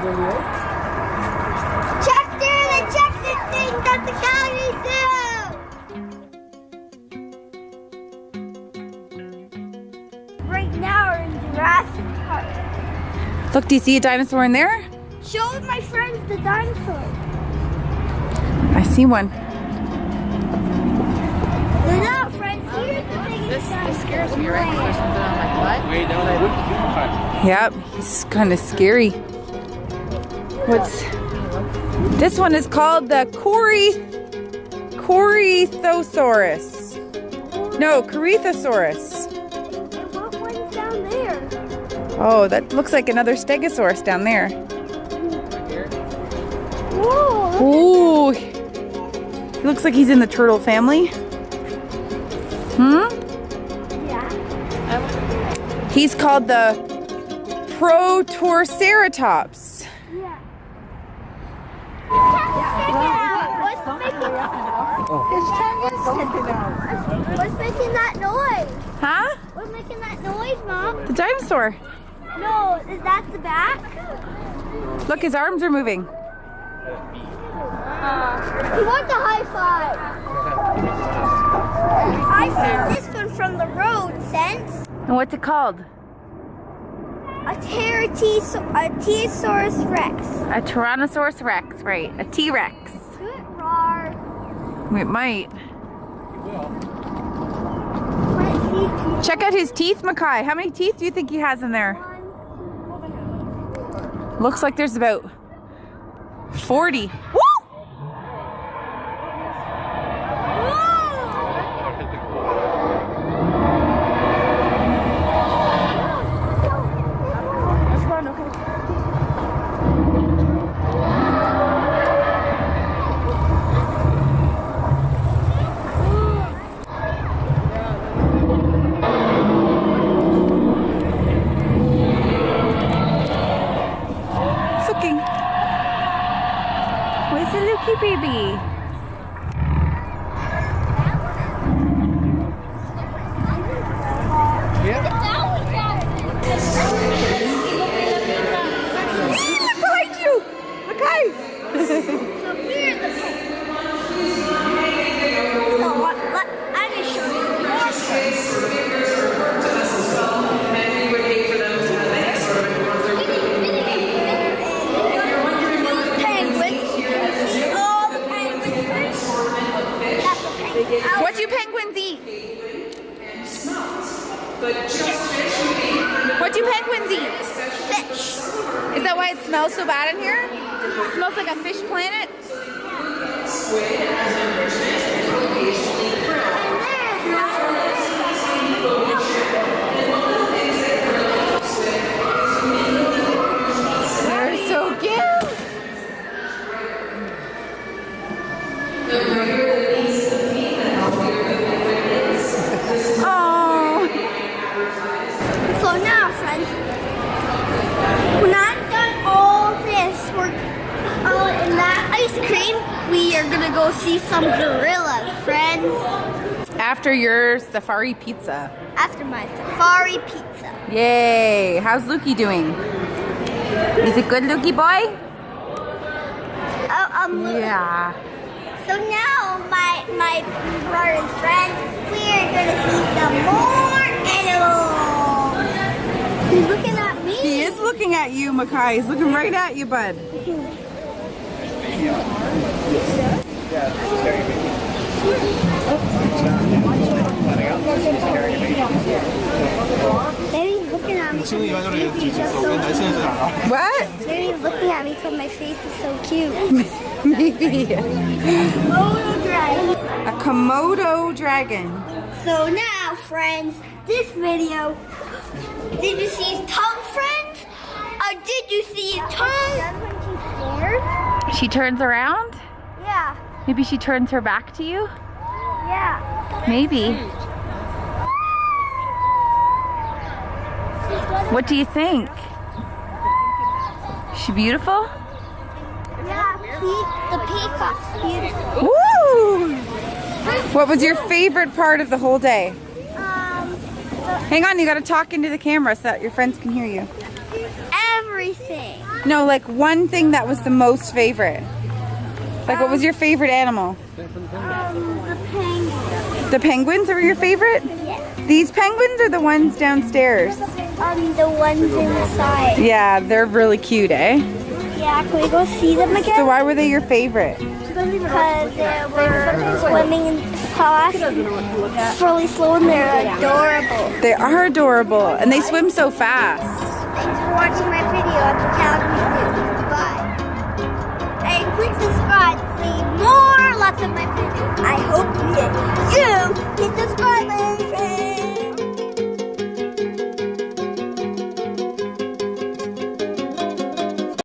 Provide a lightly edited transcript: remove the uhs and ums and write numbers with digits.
Check this thing at the Calgary Zoo! Right now we're in Jurassic Park. Look, do you see a dinosaur in there? Show my friends the dinosaur. I see one. No, friends, here's the biggest dinosaur. This scares me, right? There's something on my butt. Way down there. Yep, he's kind of scary. What's this one is called the Corythosaurus. No, Corythosaurus. What one's down there? Oh, that looks like another Stegosaurus down there. Whoa! Ooh, he looks like he's in the turtle family. Yeah. He's called the Protoceratops. Yeah. What's making that noise? Huh? What's making that noise, Mom? The dinosaur. No, is that the back? Look, his arms are moving. He wants a high five. I see this one from the road, Sense. And what's it called? A Tyrannosaurus Rex. A Tyrannosaurus Rex, right? A T-Rex. Good roar. It might. Let's see. Check out his teeth, Mekhi. How many teeth do you think he has in there? Looks like there's about 40. Woo! Where's the Lukey baby? Behind you! Mekhi! I'm gonna show you. What do penguins eat? What do penguins eat? Fish. Is that why it smells so bad in here? It smells like a fish planet? They're so cute. Oh. So now, friends, when I'm done all this work in that ice cream, we are gonna go see some gorillas, friends. After your safari pizza. After my safari pizza. Yay. How's Lukey doing? Is it good, Lukey boy? Yeah. So now, my brother and friends, we are gonna see some more animals. He's looking at me. He is looking at you, Mekhi. He's looking right at you, bud. Baby's looking at me. What? Baby's looking at me because my face is so cute. Maybe. Komodo dragon. A Komodo dragon. So now, friends, this video, did you see his tongue, friends? Or did you see his tongue? She turns around? Yeah, Maybe she turns her back to you? yeah. Maybe. What do you think? Is she beautiful? Yeah, the peacock's beautiful. Woo! What was your favorite part of the whole day? Um, Hang on, you gotta talk into the camera so that your friends can hear you. everything. No, like one thing that was the most favorite. Like, what was your favorite animal? The penguin. The penguins were your favorite? Yes. These penguins are the ones downstairs. The ones inside. Yeah, they're really cute, eh? Yeah, can we go see them again? So why were they your favorite? Because they were swimming fast, really slow, and they're adorable. They are adorable, and they swim so fast. Thanks for watching my video at the Calgary Zoo. Bye. Hey, click the